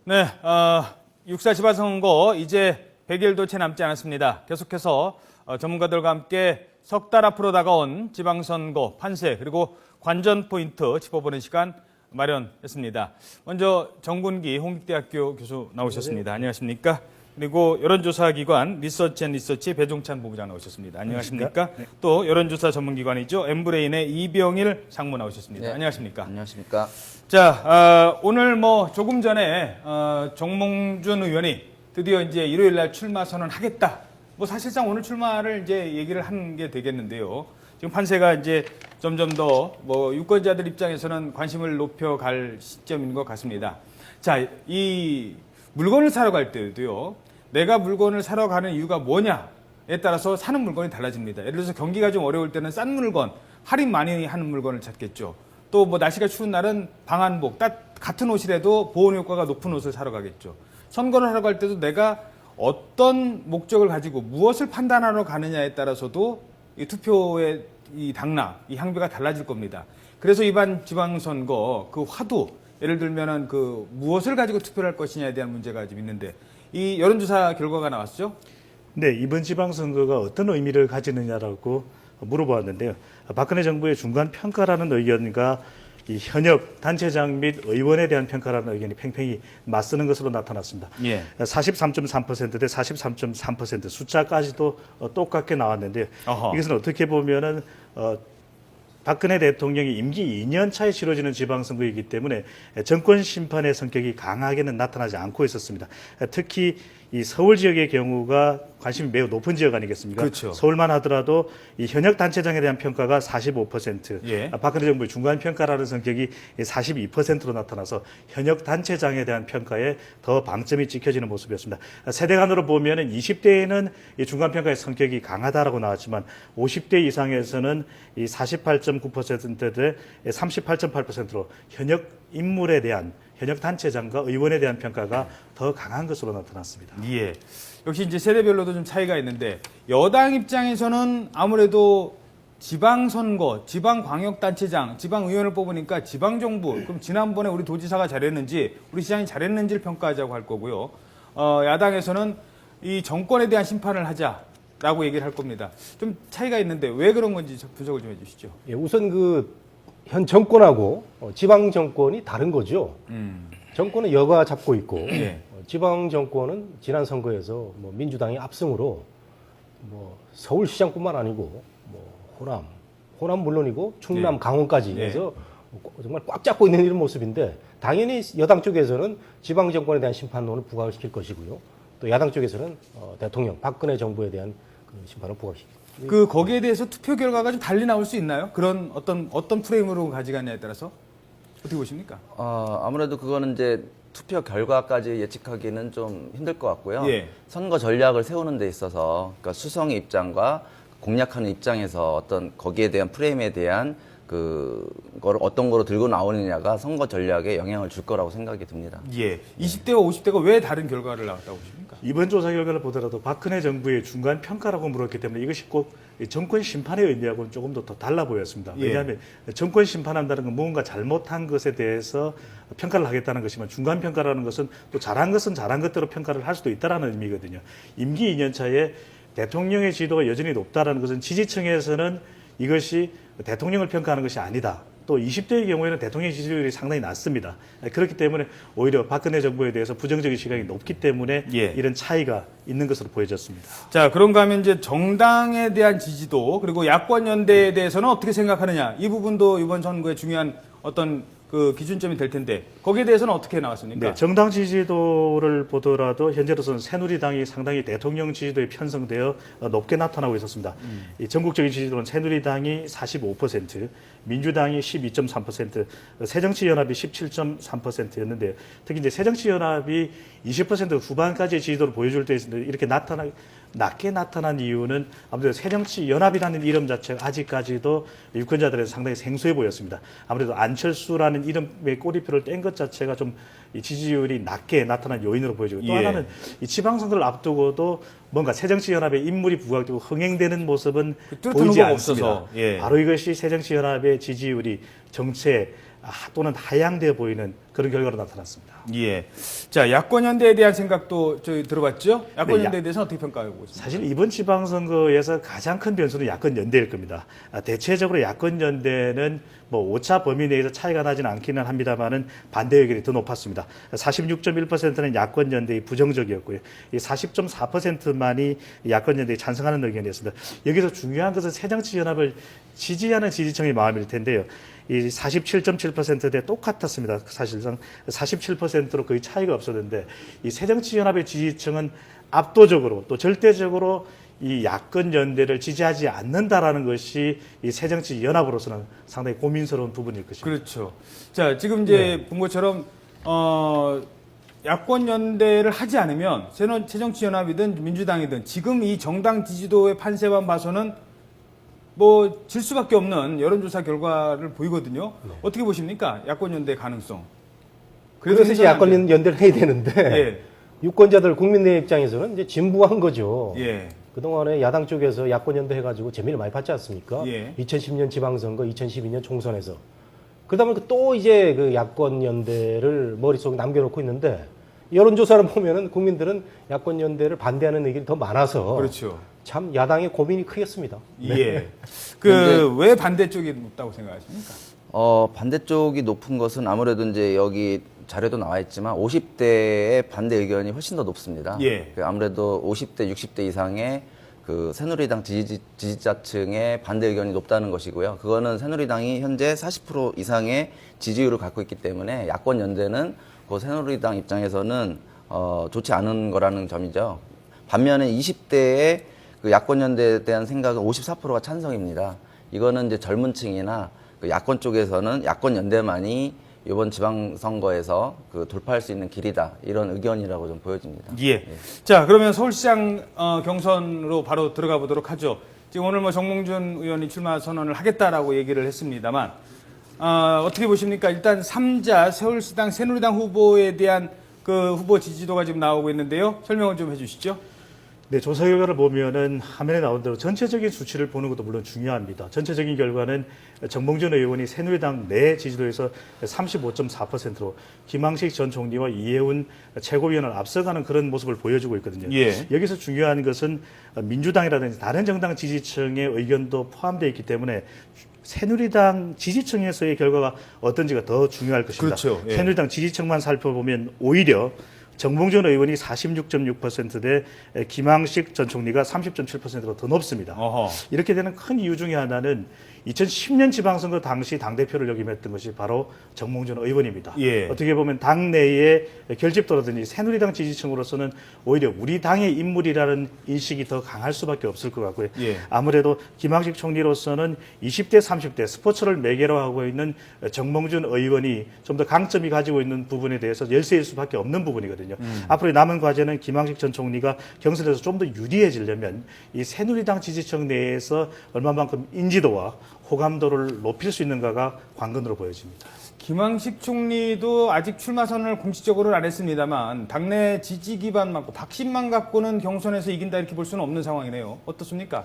네, 6.4 지방선거 이제 100일도 채 남지 않았습니다. 계속해서 전문가들과 함께 석 달 앞으로 다가온 지방선거 판세 그리고 관전 포인트 짚어보는 시간 마련했습니다. 먼저 정군기 홍익대학교 교수 나오셨습니다. 안녕하십니까? 그리고 여론조사기관 리서치앤리서치 배종찬 본부장 나오셨습니다. 안녕하십니까? 네. 또 여론조사 전문기관이죠. 엠브레인의 이병일 상무 나오셨습니다. 네. 안녕하십니까? 안녕하십니까? 자, 오늘 조금 전에 정몽준 의원이 드디어 이제 일요일 날 출마 선언하겠다. 사실상 오늘 출마를 이제 얘기를 한 게 되겠는데요. 지금 판세가 이제 점점 더 유권자들 입장에서는 관심을 높여갈 시점인 것 같습니다. 자, 이 물건을 사러 갈 때도요. 내가 물건을 사러 가는 이유가 뭐냐에 따라서 사는 물건이 달라집니다. 예를 들어서 경기가 좀 어려울 때는 싼 물건, 할인 많이 하는 물건을 찾겠죠. 또 날씨가 추운 날은 방한복, 같은 옷이라도 보온 효과가 높은 옷을 사러 가겠죠. 선거를 하러 갈 때도 내가 어떤 목적을 가지고 무엇을 판단하러 가느냐에 따라서도 이 투표의 이 당락, 이 향배가 달라질 겁니다. 그래서 이번 지방선거 그 화두, 예를 들면은 무엇을 가지고 투표를 할 것이냐에 대한 문제가 좀 있는데 이 여론조사 결과가 나왔죠? 네, 이번 지방선거가 어떤 의미를 가지느냐라고 물어보았는데요. 박근혜 정부의 중간 평가라는 의견과 이 현역 단체장 및 의원에 대한 평가라는 의견이 팽팽히 맞서는 것으로 나타났습니다. 예. 43.3%대 43.3% 숫자까지도 똑같게 나왔는데요. 어허. 이것은 어떻게 보면은 박근혜 대통령이 임기 2년 차에 치러지는 지방선거이기 때문에 정권 심판의 성격이 강하게는 나타나지 않고 있었습니다. 특히 이 서울 지역의 경우가 관심이 매우 높은 지역 아니겠습니까? 그렇죠. 서울만 하더라도 이 현역 단체장에 대한 평가가 45%, 예. 박근혜 정부의 중간 평가라는 성격이 42%로 나타나서 현역 단체장에 대한 평가에 더 방점이 찍혀지는 모습이었습니다. 세대 간으로 보면은 20대에는 이 중간 평가의 성격이 강하다라고 나왔지만 50대 이상에서는 이 48.9%대 38.8%로 현역 인물에 대한 현역 단체장과 의원에 대한 평가가 더 강한 것으로 나타났습니다. 예. 역시 이제 세대별로도 좀 차이가 있는데 여당 입장에서는 아무래도 지방선거, 지방광역단체장, 지방의원을 뽑으니까 지방정부, 그럼 지난번에 우리 도지사가 잘했는지, 우리 시장이 잘했는지를 평가하자고 할 거고요. 야당에서는 이 정권에 대한 심판을 하자라고 얘기를 할 겁니다. 좀 차이가 있는데 왜 그런 건지 분석을 좀 해주시죠. 예, 우선 현 정권하고 지방 정권이 다른 거죠. 정권은 여가 잡고 있고 예. 지방 정권은 지난 선거에서 민주당이 압승으로 서울시장뿐만 아니고 호남 물론이고 충남, 예. 강원까지 예. 해서 정말 꽉 잡고 있는 이런 모습인데 당연히 여당 쪽에서는 지방 정권에 대한 심판론을 부각을 시킬 것이고요. 또 야당 쪽에서는 대통령 박근혜 정부에 대한 심판을 부각시킬. 거기에 대해서 투표 결과가 좀 달리 나올 수 있나요? 그런 어떤 프레임으로 가져가냐에 따라서 어떻게 보십니까? 아무래도 그거는 이제 투표 결과까지 예측하기는 좀 힘들 것 같고요. 예. 선거 전략을 세우는 데 있어서 그러니까 수성의 입장과 공략하는 입장에서 어떤 거기에 대한 프레임에 대한 그거를 어떤 거로 들고 나오느냐가 선거 전략에 영향을 줄 거라고 생각이 듭니다. 예. 20대와 50대가 왜 다른 결과를 나왔다고 보십니까? 이번 조사 결과를 보더라도 박근혜 정부의 중간 평가라고 물었기 때문에 이것이 꼭 정권 심판의 의미하고는 조금 더 달라 보였습니다. 왜냐하면 정권 심판한다는 건 무언가 잘못한 것에 대해서 평가를 하겠다는 것이면 중간 평가라는 것은 또 잘한 것은 잘한 것대로 평가를 할 수도 있다는 의미거든요. 임기 2년 차에 대통령의 지도가 여전히 높다는 것은 지지층에서는 이것이 대통령을 평가하는 것이 아니다. 또 20대의 경우에는 대통령 지지율이 상당히 낮습니다. 그렇기 때문에 오히려 박근혜 정부에 대해서 부정적인 시각이 높기 때문에 이런 차이가 있는 것으로 보여졌습니다. 자, 그런가 하면 이제 정당에 대한 지지도 그리고 야권 연대에 대해서는 어떻게 생각하느냐 이 부분도 이번 선거에 중요한 어떤 기준점이 될 텐데 거기에 대해서는 어떻게 나왔습니까? 네, 정당 지지도를 보더라도 현재로서는 새누리당이 상당히 대통령 지지도에 편성되어 높게 나타나고 있었습니다. 이 전국적인 지지도는 새누리당이 45%, 민주당이 12.3%, 새정치연합이 17.3%였는데 특히 이제 새정치연합이 20% 후반까지 지지도를 보여줄 때 이렇게 낮게 나타난 이유는 아무래도 새정치연합이라는 이름 자체가 아직까지도 유권자들에서 상당히 생소해 보였습니다. 아무래도 안철수라는 이름의 꼬리표를 뗀 것 자체가 좀 이 지지율이 낮게 나타난 요인으로 보여지고 또 하나는 이 지방선거를 앞두고도 뭔가 새정치연합의 인물이 부각되고 흥행되는 모습은 보이지 않습니다. 예. 바로 이것이 새정치연합의 지지율이 정체 또는 하향되어 보이는 그런 결과로 나타났습니다. 예. 자, 야권연대에 대한 생각도 저희 들어봤죠? 야권연대에 네, 대해서 어떻게 평가하고 있습니까? 사실 이번 지방선거에서 가장 큰 변수는 야권연대일 겁니다. 대체적으로 야권연대는 뭐 오차 범위 내에서 차이가 나지는 않기는 합니다만은 반대 의견이 더 높았습니다. 46.1%는 야권연대의 부정적이었고요. 이 40.4%만이 야권연대에 찬성하는 의견이었습니다. 여기서 중요한 것은 새정치연합을 지지하는 지지층의 마음일 텐데요. 이 47.7%대 똑같았습니다. 사실상 47%로 거의 차이가 없었는데 이 새정치연합의 지지층은 압도적으로 또 절대적으로 이 야권 연대를 지지하지 않는다라는 것이 이 새정치연합으로서는 상당히 고민스러운 부분일 것입니다. 그렇죠. 자, 지금 이제 본 것처럼 야권 연대를 하지 않으면 새정치연합이든 민주당이든 지금 이 정당 지지도의 판세만 봐서는 뭐 질 수밖에 없는 여론조사 결과를 보이거든요. 어떻게 보십니까? 야권 연대 가능성. 그래서 이제 야권 연대를 해야 되는데 예. 유권자들 국민의 입장에서는 이제 진부한 거죠. 예. 그동안에 야당 쪽에서 야권 연대 해가지고 재미를 많이 봤지 않습니까? 예. 2010년 지방선거, 2012년 총선에서. 그러다 보니까 또 이제 그 야권 연대를 머릿속에 남겨놓고 있는데 여론조사를 보면은 국민들은 야권 연대를 반대하는 의견이 더 많아서 그렇죠. 참 야당의 고민이 크겠습니다. 예. 왜 반대쪽이 높다고 생각하십니까? 반대쪽이 높은 것은 아무래도 이제 여기 자료도 나와 있지만 50대의 반대 의견이 훨씬 더 높습니다. 예. 아무래도 50대, 60대 이상의 그 새누리당 지지자층의 반대 의견이 높다는 것이고요. 그거는 새누리당이 현재 40% 이상의 지지율을 갖고 있기 때문에 야권 연대는 그 새누리당 입장에서는 좋지 않은 거라는 점이죠. 반면에 20대의 그 야권 연대에 대한 생각은 54%가 찬성입니다. 이거는 이제 젊은 층이나 그 야권 쪽에서는 야권 연대만이 이번 지방선거에서 그 돌파할 수 있는 길이다. 이런 의견이라고 좀 보여집니다. 예. 자, 그러면 서울시장 경선으로 바로 들어가 보도록 하죠. 지금 오늘 뭐 정몽준 의원이 출마 선언을 하겠다라고 얘기를 했습니다만 어떻게 보십니까? 일단 3자 서울시당 새누리당 후보에 대한 그 후보 지지도가 지금 나오고 있는데요. 설명을 좀 해주시죠. 네, 조사 결과를 보면은 화면에 나온 대로 전체적인 수치를 보는 것도 물론 중요합니다. 전체적인 결과는 정몽준 의원이 새누리당 내 지지도에서 35.4%로 김항식 전 총리와 이해운 최고위원을 앞서가는 그런 모습을 보여주고 있거든요. 예. 여기서 중요한 것은 민주당이라든지 다른 정당 지지층의 의견도 포함되어 있기 때문에 새누리당 지지층에서의 결과가 어떤지가 더 중요할 것입니다. 그렇죠. 예. 새누리당 지지층만 살펴보면 오히려 정몽준 의원이 46.6%대 김항식 전 총리가 30.7%로 더 높습니다. 어허. 이렇게 되는 큰 이유 중에 하나는 2010년 지방선거 당시 당대표를 역임했던 것이 바로 정몽준 의원입니다. 예. 어떻게 보면 당내의 결집도라든지 새누리당 지지층으로서는 오히려 우리 당의 인물이라는 인식이 더 강할 수밖에 없을 것 같고요. 예. 아무래도 김항식 총리로서는 20대, 30대 스포츠를 매개로 하고 있는 정몽준 의원이 좀 더 강점이 가지고 있는 부분에 대해서 열세일 수밖에 없는 부분이거든요. 앞으로 남은 과제는 김항식 전 총리가 경선에서 좀 더 유리해지려면 이 새누리당 지지층 내에서 얼마만큼 인지도와 호감도를 높일 수 있는가가 관건으로 보여집니다. 김항식 총리도 아직 출마 선언을 공식적으로는 안 했습니다만 당내 지지 기반 많고 박심만 갖고는 경선에서 이긴다 이렇게 볼 수는 없는 상황이네요. 어떻습니까?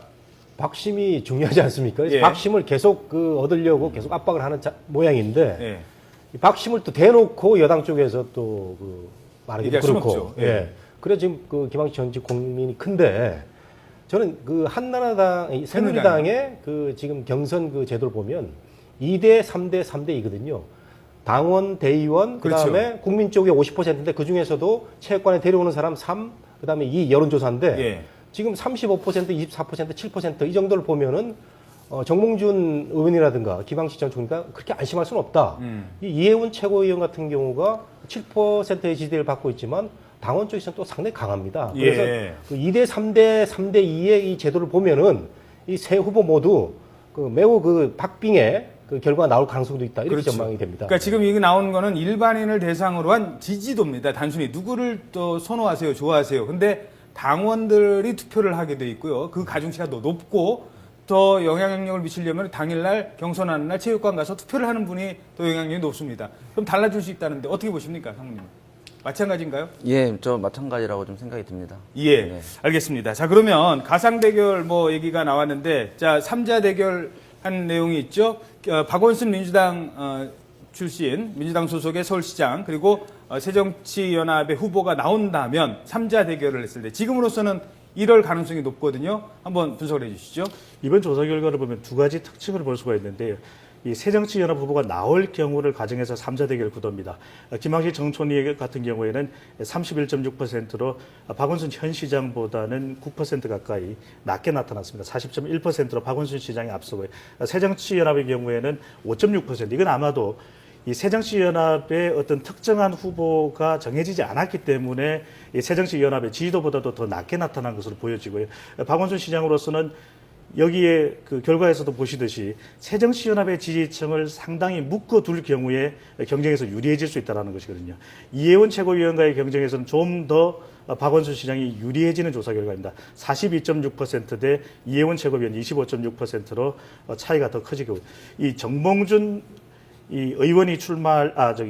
박심이 중요하지 않습니까? 예. 박심을 계속 얻으려고 계속 압박을 하는 모양인데 예. 이 박심을 또 대놓고 여당 쪽에서 또 말하기도 얘기할 수는 그렇고. 없죠. 예. 그래 지금 그 김항식 전직 국민이 큰데 저는 그 한나라당, 새누리당의 그 지금 경선 그 제도를 보면 2대 3대 3대이거든요. 당원, 대의원, 그렇죠. 그다음에 국민 쪽이 50%인데 그 중에서도 체육관에 데려오는 사람 3, 그다음에 2 여론조사인데 예. 지금 35%, 24%, 7%이 정도를 보면은 정몽준 의원이라든가 김항식 전 총리가 그렇게 안심할 수는 없다. 이 이해운 최고위원 같은 경우가 7%의 지지를 받고 있지만 당원 쪽에서는 또 상당히 강합니다. 그래서 예. 그 2대 3대, 3대 2의 이 제도를 보면은 이 세 후보 모두 그 매우 그 박빙의 그 결과가 나올 가능성도 있다. 이렇게 그렇죠. 전망이 됩니다. 그러니까 지금 이게 나오는 거는 일반인을 대상으로 한 지지도입니다. 단순히 누구를 또 선호하세요, 좋아하세요. 근데 당원들이 투표를 하게 돼 있고요. 그 가중치가 더 높고 더 영향력을 미치려면 당일날 경선하는 날 체육관 가서 투표를 하는 분이 더 영향력이 높습니다. 그럼 달라질 수 있다는데 어떻게 보십니까, 상무님? 마찬가지인가요? 예, 저 마찬가지라고 좀 생각이 듭니다. 예, 네. 알겠습니다. 자, 그러면 가상 대결 뭐 얘기가 나왔는데, 자, 3자 대결 한 내용이 있죠. 박원순 민주당 출신 민주당 소속의 서울시장 그리고 새정치연합의 후보가 나온다면 3자 대결을 했을 때 지금으로서는 이럴 가능성이 높거든요. 한번 분석을 해주시죠. 이번 조사 결과를 보면 두 가지 특징을 볼 수가 있는데요. 이 새정치연합 후보가 나올 경우를 가정해서 3자 대결 구도입니다. 김학식 정촌위 같은 경우에는 31.6%로 박원순 현 시장보다는 9% 가까이 낮게 나타났습니다. 40.1%로 박원순 시장이 앞서고요. 새정치연합의 경우에는 5.6%. 이건 아마도 이 새정치연합의 어떤 특정한 후보가 정해지지 않았기 때문에 이 새정치연합의 지지도보다도 더 낮게 나타난 것으로 보여지고요. 박원순 시장으로서는 여기에 그 결과에서도 보시듯이 새정치연합의 지지층을 상당히 묶어둘 경우에 경쟁에서 유리해질 수 있다는 것이거든요. 이혜원 최고위원과의 경쟁에서는 좀 더 박원순 시장이 유리해지는 조사 결과입니다. 42.6% 대 이혜원 최고위원 25.6%로 차이가 더 커지고 이 정몽준 이 의원이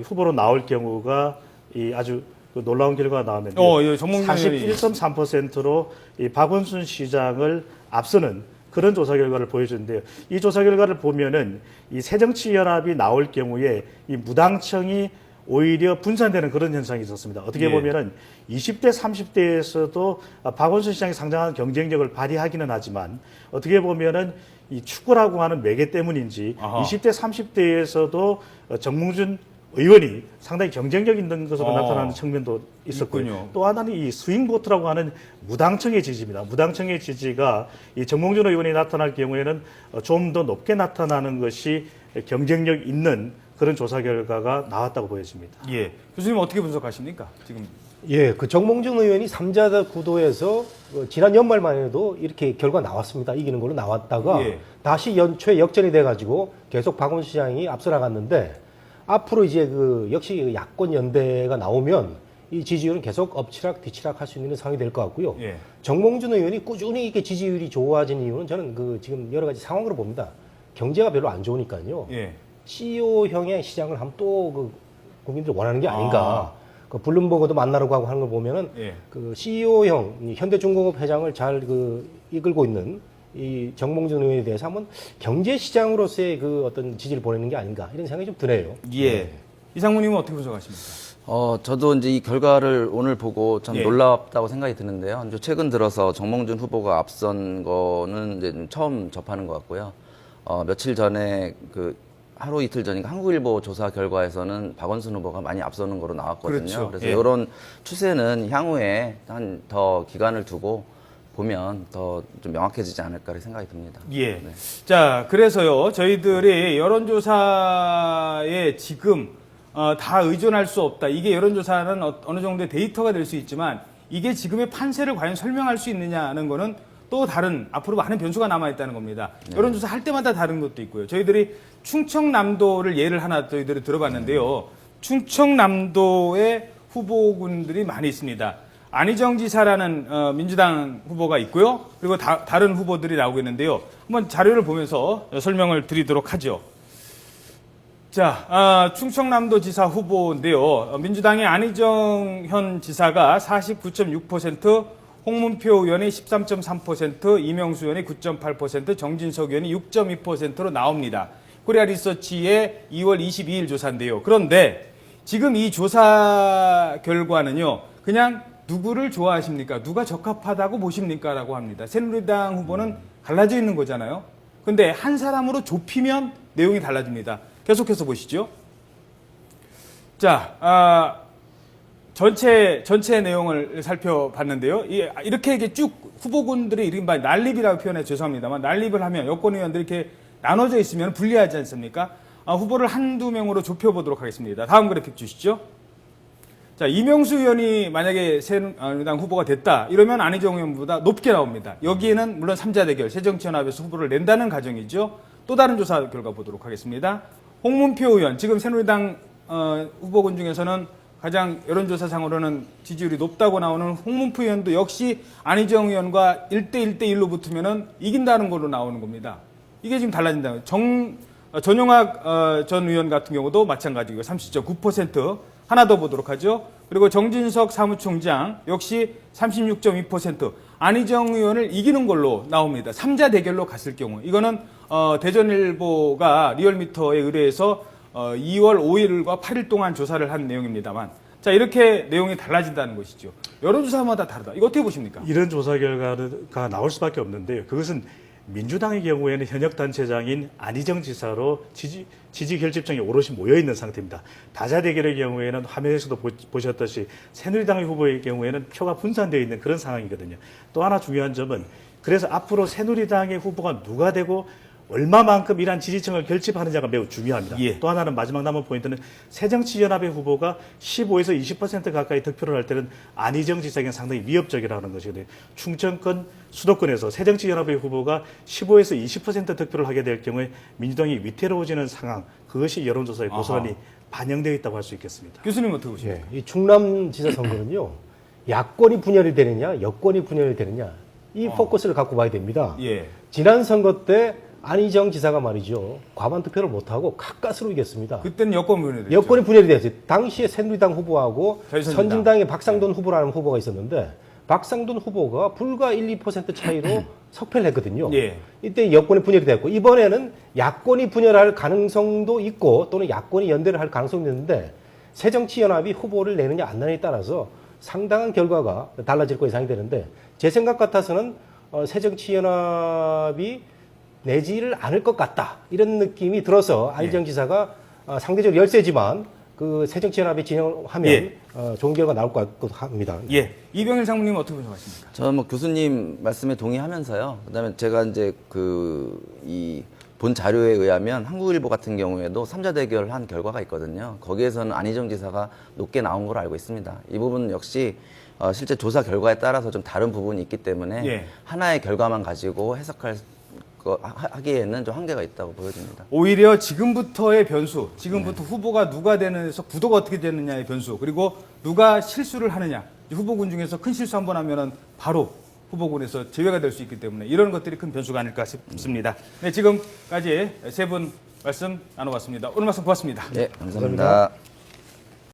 후보로 나올 경우가 이 아주 그 놀라운 결과가 나왔는데 예, 정몽준 의원이 41.3%로 이 박원순 시장을 앞서는 그런 조사 결과를 보여주는데요. 이 조사 결과를 보면은 이 새정치연합이 나올 경우에 이 무당층이 오히려 분산되는 그런 현상이 있었습니다. 어떻게 보면은 20대, 30대에서도 박원순 시장이 상당한 경쟁력을 발휘하기는 하지만 어떻게 보면은 이 축구라고 하는 매개 때문인지 20대, 30대에서도 정몽준 의원이 상당히 경쟁력 있는 것으로 나타나는 측면도 있었고요. 있군요. 또 하나는 이 스윙보트라고 하는 무당층의 지지입니다. 무당층의 지지가 이 정몽준 의원이 나타날 경우에는 좀 더 높게 나타나는 것이 경쟁력 있는 그런 조사 결과가 나왔다고 보여집니다. 예. 교수님 어떻게 분석하십니까? 지금. 예, 그 정몽준 의원이 3자 구도에서 지난 연말만 해도 이렇게 결과 나왔습니다. 이기는 걸로 나왔다가 예. 다시 연초에 역전이 돼가지고 계속 박원순 시장이 앞서 나갔는데 앞으로 이제 그 역시 야권 연대가 나오면 이 지지율은 계속 엎치락 뒤치락 할 수 있는 상황이 될 것 같고요. 예. 정몽준 의원이 꾸준히 이렇게 지지율이 좋아진 이유는 저는 그 지금 여러 가지 상황으로 봅니다. 경제가 별로 안 좋으니까요. 예. CEO형의 시장을 하면 또 그 국민들이 원하는 게 아닌가. 그 블룸버그도 만나려고 하는 걸 보면은 예. 그 CEO형 현대중공업 회장을 잘 그 이끌고 있는 이 정몽준 의원에 대해서 한번 경제 시장으로서의 그 어떤 지지를 보내는 게 아닌가 이런 생각이 좀 드네요. 예. 이상무님은 어떻게 분석하십니까? 저도 이제 이 결과를 오늘 보고 참 예. 놀랍다고 생각이 드는데요. 이제 최근 들어서 정몽준 후보가 앞선 거는 이제 좀 처음 접하는 것 같고요. 며칠 전에 그 하루 이틀 전인가 한국일보 조사 결과에서는 박원순 후보가 많이 앞서는 거로 나왔거든요. 그렇죠. 그래서 예. 이런 추세는 향후에 한 더 기간을 두고 보면 더 좀 명확해지지 않을까 생각이 듭니다. 예. 네. 자, 그래서요, 저희들이 여론조사에 지금, 다 의존할 수 없다. 이게 여론조사는 어느 정도의 데이터가 될 수 있지만, 이게 지금의 판세를 과연 설명할 수 있느냐는 거는 또 다른, 앞으로 많은 변수가 남아있다는 겁니다. 여론조사 할 때마다 다른 것도 있고요. 저희들이 충청남도를 예를 하나 저희들이 들어봤는데요. 충청남도의 후보군들이 많이 있습니다. 안희정 지사라는 민주당 후보가 있고요. 그리고 다른 후보들이 나오고 있는데요. 한번 자료를 보면서 설명을 드리도록 하죠. 자, 충청남도 지사 후보인데요. 민주당의 안희정 현 지사가 49.6%, 홍문표 의원이 13.3%, 이명수 의원이 9.8%, 정진석 의원이 6.2%로 나옵니다. 코리아 리서치의 2월 22일 조사인데요. 그런데 지금 이 조사 결과는요. 그냥 누구를 좋아하십니까? 누가 적합하다고 보십니까? 라고 합니다. 새누리당 후보는 갈라져 있는 거잖아요. 근데 한 사람으로 좁히면 내용이 달라집니다. 계속해서 보시죠. 자, 전체 내용을 살펴봤는데요. 이렇게 쭉 후보군들이 이른바 난립이라고 표현해 죄송합니다만 난립을 하면 여권 의원들이 이렇게 나눠져 있으면 불리하지 않습니까? 후보를 한두 명으로 좁혀보도록 하겠습니다. 다음 그래픽 주시죠. 자, 이명수 의원이 만약에 새누리당 후보가 됐다. 이러면 안희정 의원보다 높게 나옵니다. 여기에는 물론 3자 대결, 새정치연합에서 후보를 낸다는 가정이죠. 또 다른 조사 결과 보도록 하겠습니다. 홍문표 의원, 지금 새누리당 후보군 중에서는 가장 여론조사상으로는 지지율이 높다고 나오는 홍문표 의원도 역시 안희정 의원과 1대1로 붙으면 이긴다는 걸로 나오는 겁니다. 이게 지금 달라진다. 전용학 전 의원 같은 경우도 마찬가지고 30.9%. 하나 더 보도록 하죠. 그리고 정진석 사무총장 역시 36.2%. 안희정 의원을 이기는 걸로 나옵니다. 3자 대결로 갔을 경우. 이거는 대전일보가 리얼미터에 의뢰해서 2월 5일과 8일 동안 조사를 한 내용입니다만, 자, 이렇게 내용이 달라진다는 것이죠. 여론조사마다 다르다. 이거 어떻게 보십니까? 이런 조사 결과가 나올 수밖에 없는데요. 그것은 민주당의 경우에는 현역 단체장인 안희정 지사로 지지 결집장이 오롯이 모여 있는 상태입니다. 다자 대결의 경우에는 화면에서도 보셨듯이 새누리당의 후보의 경우에는 표가 분산되어 있는 그런 상황이거든요. 또 하나 중요한 점은 그래서 앞으로 새누리당의 후보가 누가 되고 얼마만큼 이러한 지지층을 결집하느냐가 매우 중요합니다. 예. 또 하나는 마지막 남은 포인트는 새정치연합의 후보가 15에서 20% 가까이 득표를 할 때는 안희정 지사에게 상당히 위협적이라는 것이거든요. 충청권, 수도권에서 새정치연합의 후보가 15에서 20% 득표를 하게 될 경우에 민주당이 위태로워지는 상황, 그것이 여론조사에 고스란히 반영되어 있다고 할 수 있겠습니다. 교수님 어떻게 보십니까? 예, 이 충남지사 선거는요, 야권이 분열이 되느냐, 여권이 분열이 되느냐, 이 포커스를 갖고 봐야 됩니다. 예. 지난 선거 때 안희정 지사가 말이죠, 과반 투표를 못하고 가까스로 이겼습니다. 그때는 여권 분열이 됐죠. 여권이 분열이 됐어요. 당시에 새누리당 후보하고 자유선진당. 선진당의 박상돈 후보라는 후보가 있었는데, 박상돈 후보가 불과 1, 2% 차이로 석패를 했거든요. 예. 이때 여권이 분열이 됐고, 이번에는 야권이 분열할 가능성도 있고 또는 야권이 연대를 할 가능성도 있는데, 새정치연합이 후보를 내느냐 안 내느냐에 따라서 상당한 결과가 달라질 거 예상이 되는데, 제 생각 같아서는 새정치연합이 내지를 않을 것 같다, 이런 느낌이 들어서 안희정 지사가 상대적으로 열세지만 그 새정치연합에 진영하면 예. 좋은 결과 나올 것 같기도 합니다. 예. 이병일 상무님 어떻게 생각하십니까? 저는 뭐 교수님 말씀에 동의하면서요. 그다음에 제가 이제 이 본 자료에 의하면 한국일보 같은 경우에도 3자 대결한 결과가 있거든요. 거기에서는 안희정 지사가 높게 나온 걸로 알고 있습니다. 이 부분 역시 실제 조사 결과에 따라서 좀 다른 부분이 있기 때문에 예. 하나의 결과만 가지고 하기에는 좀 한계가 있다고 보여집니다. 오히려 지금부터의 변수, 지금부터 후보가 누가 되는에서 구도가 어떻게 되느냐의 변수, 그리고 누가 실수를 하느냐, 후보군 중에서 큰 실수 한번 하면은 바로 후보군에서 제외가 될 수 있기 때문에 이런 것들이 큰 변수가 아닐까 싶습니다. 네, 지금까지 세 분 말씀 나눠봤습니다. 오늘 말씀 고맙습니다. 네, 감사합니다.